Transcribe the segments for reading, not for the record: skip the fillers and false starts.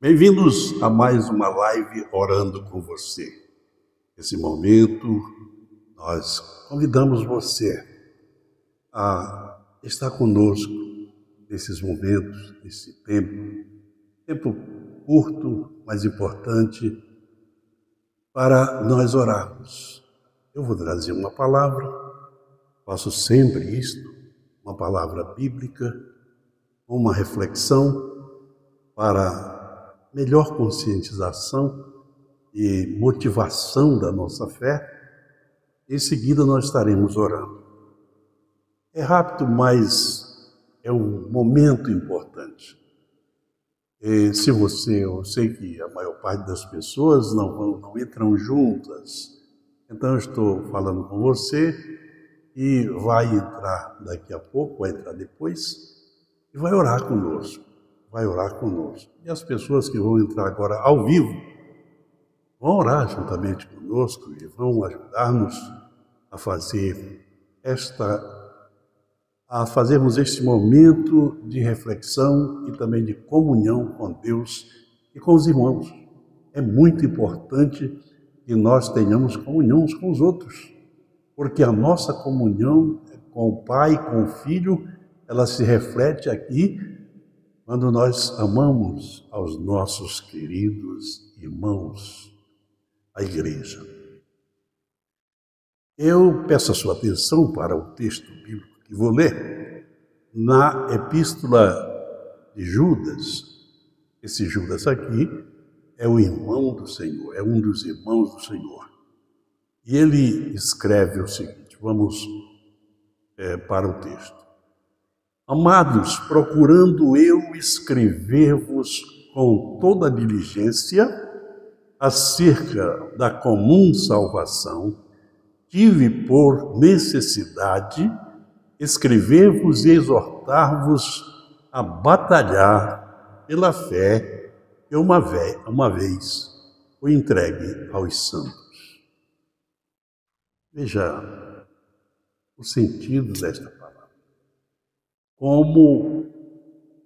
Bem-vindos a mais uma live Orando com você. Nesse momento, nós convidamos você a estar conosco nesses momentos, nesse tempo curto, mas importante, para nós orarmos. Eu vou trazer uma palavra, faço sempre isto, uma palavra bíblica, uma reflexão para melhor conscientização e motivação da nossa fé. Em seguida nós estaremos orando. É rápido, mas é um momento importante. Eu sei que a maior parte das pessoas não entram juntas, então eu estou falando com você e vai entrar daqui a pouco, vai entrar depois e vai orar conosco. E as pessoas que vão entrar agora ao vivo vão orar juntamente conosco e vão ajudar-nos a fazermos este momento de reflexão e também de comunhão com Deus e com os irmãos. É muito importante que nós tenhamos comunhão uns com os outros, porque a nossa comunhão com o Pai, com o Filho, ela se reflete aqui quando nós amamos aos nossos queridos irmãos, a igreja. Eu peço a sua atenção para o texto bíblico que vou ler na epístola de Judas. Esse Judas aqui é o irmão do Senhor, é um dos irmãos do Senhor. E ele escreve o seguinte, vamos para o texto. Amados, procurando eu escrever-vos com toda diligência acerca da comum salvação, tive por necessidade escrever-vos e exortar-vos a batalhar pela fé que uma vez foi entregue aos santos. Veja o sentido desta palavra. Como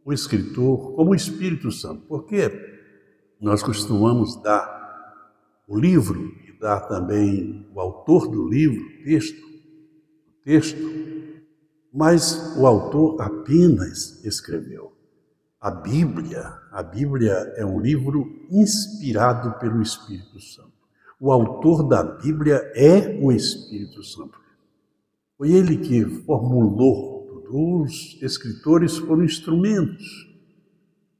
o escritor, como o Espírito Santo, porque nós costumamos dar o livro e dar também o autor do livro, o texto, mas o autor apenas escreveu. A Bíblia é um livro inspirado pelo Espírito Santo. O autor da Bíblia é o Espírito Santo. Foi ele que formulou. Os escritores foram instrumentos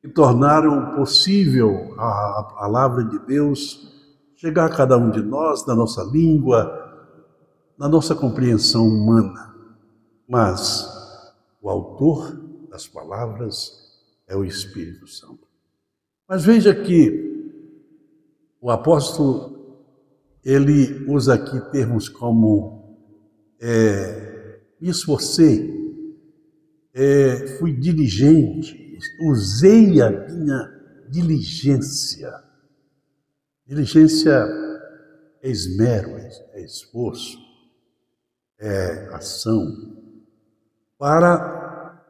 que tornaram possível a palavra de Deus chegar a cada um de nós, na nossa língua, na nossa compreensão humana. Mas o autor das palavras é o Espírito Santo. Mas veja que o apóstolo, ele usa aqui termos como me esforcei, fui diligente, usei a minha diligência. Diligência é esmero, é esforço, é ação, para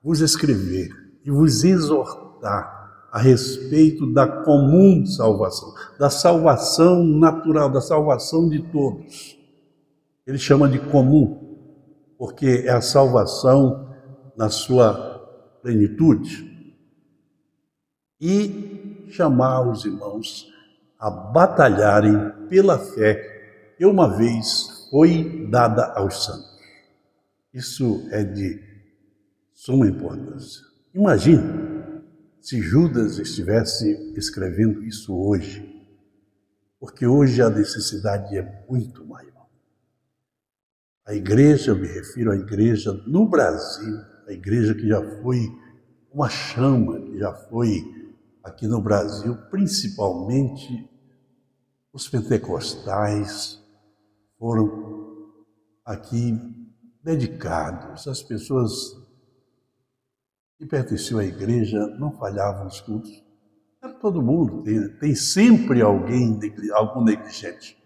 vos escrever e vos exortar a respeito da comum salvação, da salvação natural, da salvação de todos. Ele chama de comum, porque é a salvação na sua plenitude, e chamar os irmãos a batalharem pela fé que uma vez foi dada aos santos. Isso é de suma importância. Imagine se Judas estivesse escrevendo isso hoje, porque hoje a necessidade é muito maior. A igreja, eu me refiro à igreja no Brasil, a igreja que já foi uma chama, que já foi aqui no Brasil, principalmente os pentecostais foram aqui dedicados. As pessoas que pertenciam à igreja não falhavam os cultos. Todo mundo tem sempre algum negligente.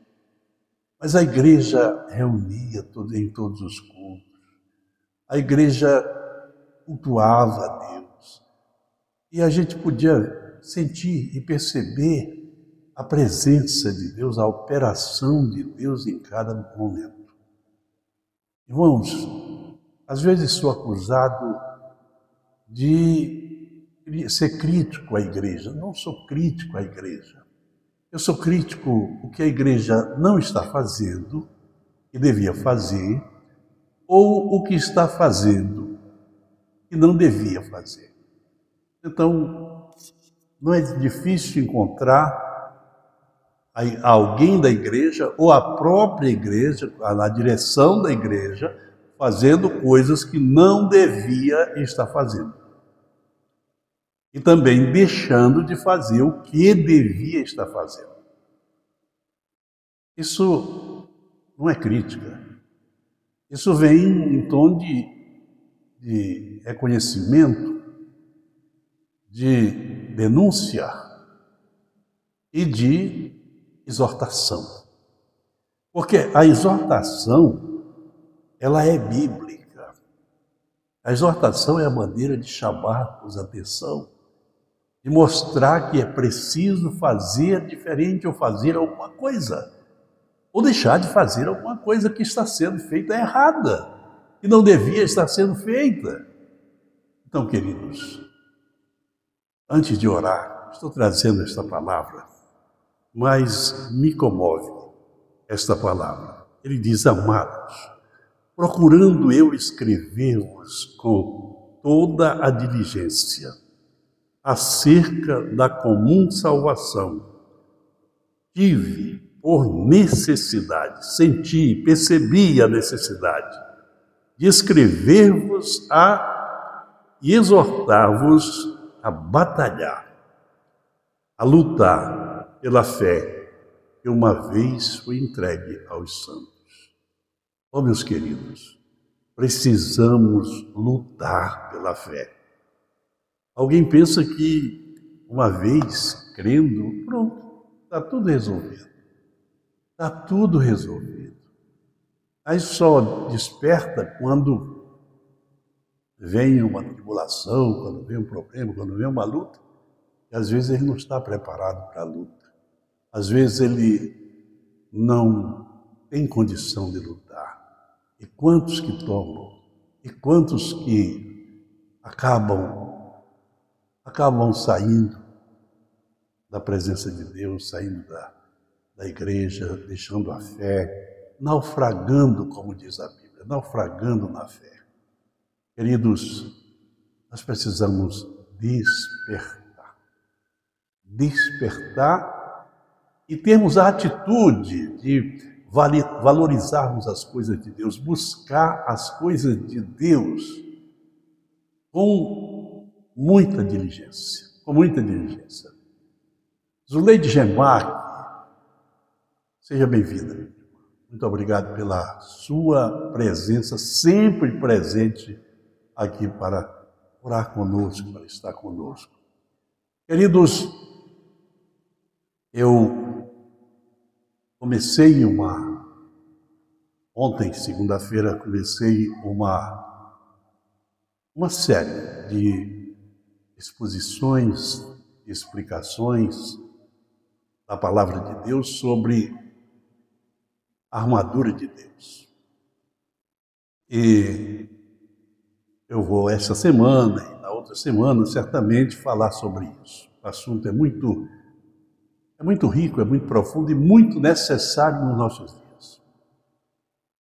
Mas a igreja reunia em todos os cultos. A igreja cultuava a Deus. E a gente podia sentir e perceber a presença de Deus, a operação de Deus em cada momento. Irmãos, às vezes sou acusado de ser crítico à igreja. Não sou crítico à igreja. Eu sou crítico o que a igreja não está fazendo, que devia fazer, ou o que está fazendo, que não devia fazer. Então, não é difícil encontrar alguém da igreja ou a própria igreja, na direção da igreja, fazendo coisas que não devia estar fazendo. E também deixando de fazer o que devia estar fazendo. Isso não é crítica. Isso vem em tom de reconhecimento, de denúncia e de exortação. Porque a exortação, ela é bíblica. A exortação é a maneira de chamarmos a atenção, de mostrar que é preciso fazer diferente ou fazer alguma coisa, ou deixar de fazer alguma coisa que está sendo feita errada, que não devia estar sendo feita. Então, queridos, antes de orar, estou trazendo esta palavra, mas me comove esta palavra. Ele diz: amados, procurando eu escrever-vos com toda a diligência acerca da comum salvação, tive por necessidade, senti, percebi a necessidade de escrever-vos e exortar-vos a batalhar, a lutar pela fé que uma vez foi entregue aos santos. Oh, meus queridos, precisamos lutar pela fé. Alguém pensa que uma vez crendo, pronto, está tudo resolvido. Está tudo resolvido. Aí só desperta quando vem uma tribulação, quando vem um problema, quando vem uma luta, e às vezes ele não está preparado para a luta. Às vezes ele não tem condição de lutar. E quantos que tomam? E quantos que acabam saindo da presença de Deus, saindo da igreja, deixando a fé, naufragando, como diz a Bíblia, naufragando na fé. Queridos, nós precisamos despertar e termos a atitude de valorizarmos as coisas de Deus, buscar as coisas de Deus com muita diligência, com muita diligência. Zuleide Gemarque, seja bem-vinda. Muito obrigado pela sua presença, sempre presente aqui para orar conosco, para estar conosco. Queridos, eu comecei ontem, segunda-feira, comecei uma série de exposições, explicações da palavra de Deus sobre a armadura de Deus. E eu vou essa semana e na outra semana certamente falar sobre isso. O assunto é muito rico, é muito profundo e muito necessário nos nossos dias.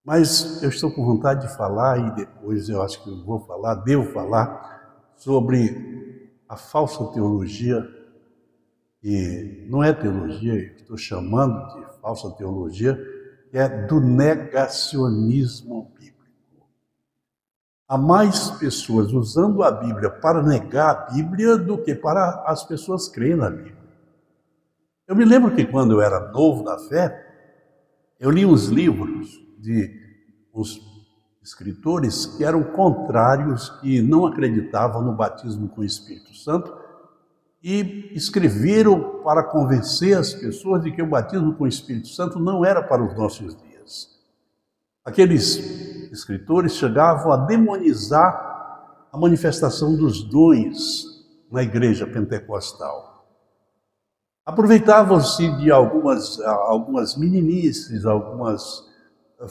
Mas eu estou com vontade de falar e depois eu acho que eu devo falar sobre a falsa teologia, e não é teologia, eu estou chamando de falsa teologia, que é do negacionismo bíblico. Há mais pessoas usando a Bíblia para negar a Bíblia do que para as pessoas crerem na Bíblia. Eu me lembro que quando eu era novo na fé, eu li uns livros de uns escritores que eram contrários, que não acreditavam no batismo com o Espírito Santo e escreveram para convencer as pessoas de que o batismo com o Espírito Santo não era para os nossos dias. Aqueles escritores chegavam a demonizar a manifestação dos dons na igreja pentecostal. Aproveitavam-se de algumas meninices, algumas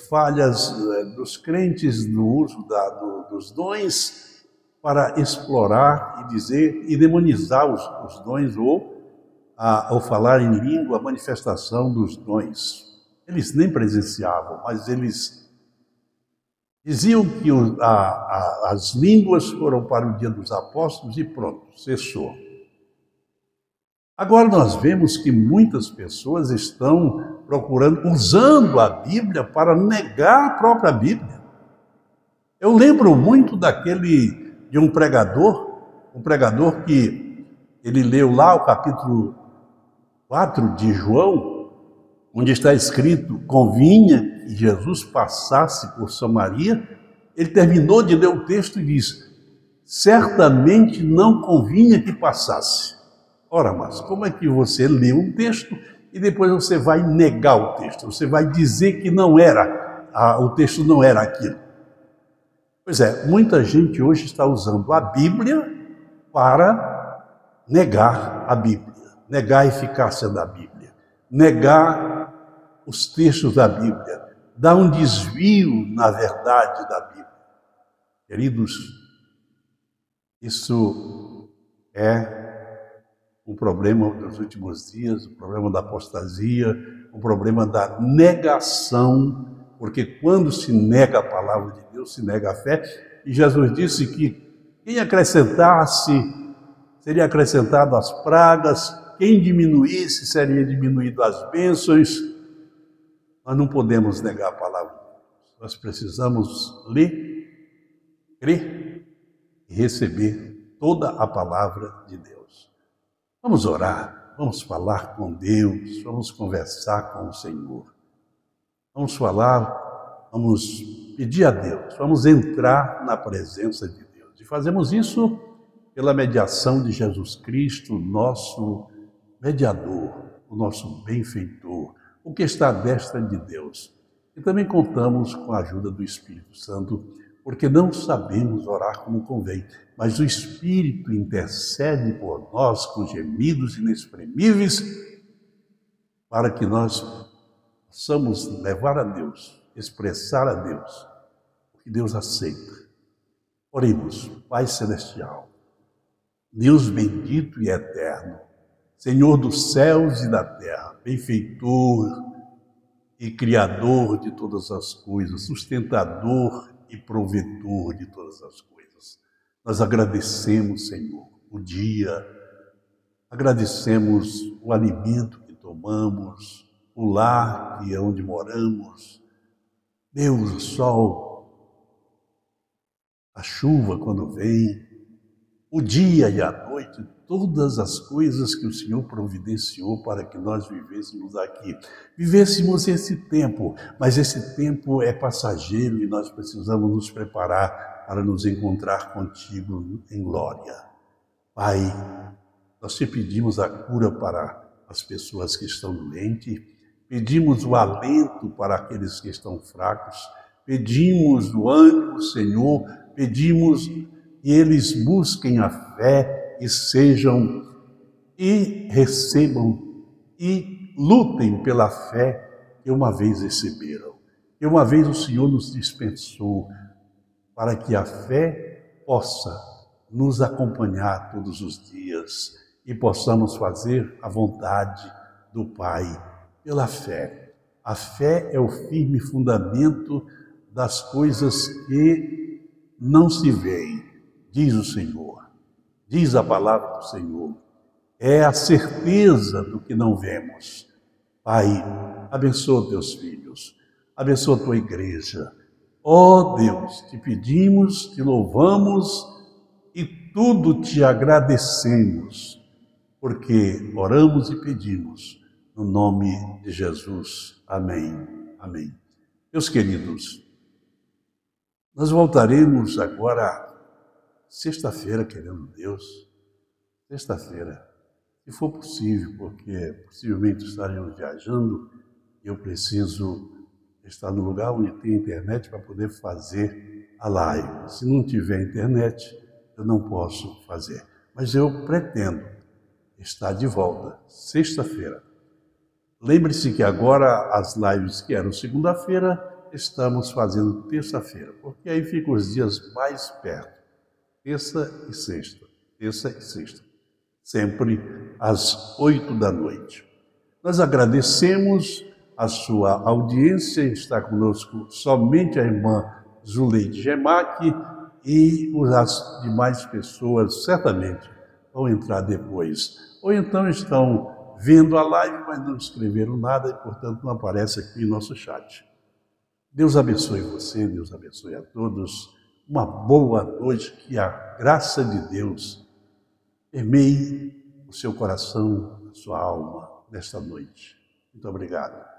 falhas dos crentes no uso dos dons para explorar e dizer e demonizar os dons ou falar em língua, a manifestação dos dons. Eles nem presenciavam, mas eles diziam que as línguas foram para o dia dos apóstolos e pronto, cessou. Agora nós vemos que muitas pessoas estão usando a Bíblia para negar a própria Bíblia. Eu lembro muito de um pregador que ele leu lá o capítulo 4 de João, onde está escrito: convinha que Jesus passasse por Samaria. Ele terminou de ler o texto e diz: certamente não convinha que passasse. Ora, mas como é que você lê um texto e depois você vai negar o texto? Você vai dizer que o texto não era aquilo. Pois é, muita gente hoje está usando a Bíblia para negar a Bíblia, negar a eficácia da Bíblia, negar os textos da Bíblia, dar um desvio na verdade da Bíblia. Queridos, isso é um problema dos últimos dias, o problema da apostasia, o problema da negação, porque quando se nega a palavra de Deus, se nega a fé, e Jesus disse que quem acrescentasse, seria acrescentado as pragas, quem diminuísse, seria diminuído as bênçãos. Nós não podemos negar a palavra de Deus, nós precisamos ler, crer e receber toda a palavra de Deus. Vamos orar, vamos falar com Deus, vamos conversar com o Senhor. Vamos falar, vamos pedir a Deus, vamos entrar na presença de Deus. E fazemos isso pela mediação de Jesus Cristo, nosso mediador, o nosso benfeitor, o que está à destra de Deus. E também contamos com a ajuda do Espírito Santo, porque não sabemos orar como convém, mas o Espírito intercede por nós com gemidos inexprimíveis, para que nós possamos levar a Deus, expressar a Deus o que Deus aceita. Oremos. Pai Celestial, Deus bendito e eterno, Senhor dos céus e da terra, benfeitor e criador de todas as coisas, sustentador e provedor de todas as coisas. Nós agradecemos, Senhor, o dia, agradecemos o alimento que tomamos, o lar que é onde moramos, Deus, o sol, a chuva quando vem, o dia e a noite, todas as coisas que o Senhor providenciou para que nós vivêssemos aqui. Vivêssemos esse tempo, mas esse tempo é passageiro e nós precisamos nos preparar para nos encontrar contigo em glória. Pai, nós te pedimos a cura para as pessoas que estão doentes, pedimos o alento para aqueles que estão fracos, pedimos o ânimo, Senhor, pedimos que eles busquem a fé e recebam e lutem pela fé que uma vez receberam, que uma vez o Senhor nos dispensou, para que a fé possa nos acompanhar todos os dias e possamos fazer a vontade do Pai pela fé. A fé é o firme fundamento das coisas que não se veem, diz o Senhor, diz a palavra do Senhor. É a certeza do que não vemos. Pai, abençoa teus filhos, abençoa tua igreja. Ó Deus, te pedimos, te louvamos e tudo te agradecemos, porque oramos e pedimos no nome de Jesus. Amém. Amém. Meus queridos, nós voltaremos agora sexta-feira, querendo Deus, sexta-feira, se for possível, porque possivelmente estaremos viajando e eu preciso estar no lugar onde tem internet para poder fazer a live. Se não tiver internet, eu não posso fazer. Mas eu pretendo, está de volta, sexta-feira. Lembre-se que agora as lives que eram segunda-feira, estamos fazendo terça-feira, porque aí ficam os dias mais perto. Terça e sexta, sempre às 8 da noite. Nós agradecemos a sua audiência, está conosco somente a irmã Zuleide Gemac e as demais pessoas certamente vão entrar depois. Ou então estão vendo a live, mas não escreveram nada e, portanto, não aparece aqui em nosso chat. Deus abençoe você, Deus abençoe a todos. Uma boa noite, que a graça de Deus permeie o seu coração, a sua alma nesta noite. Muito obrigado.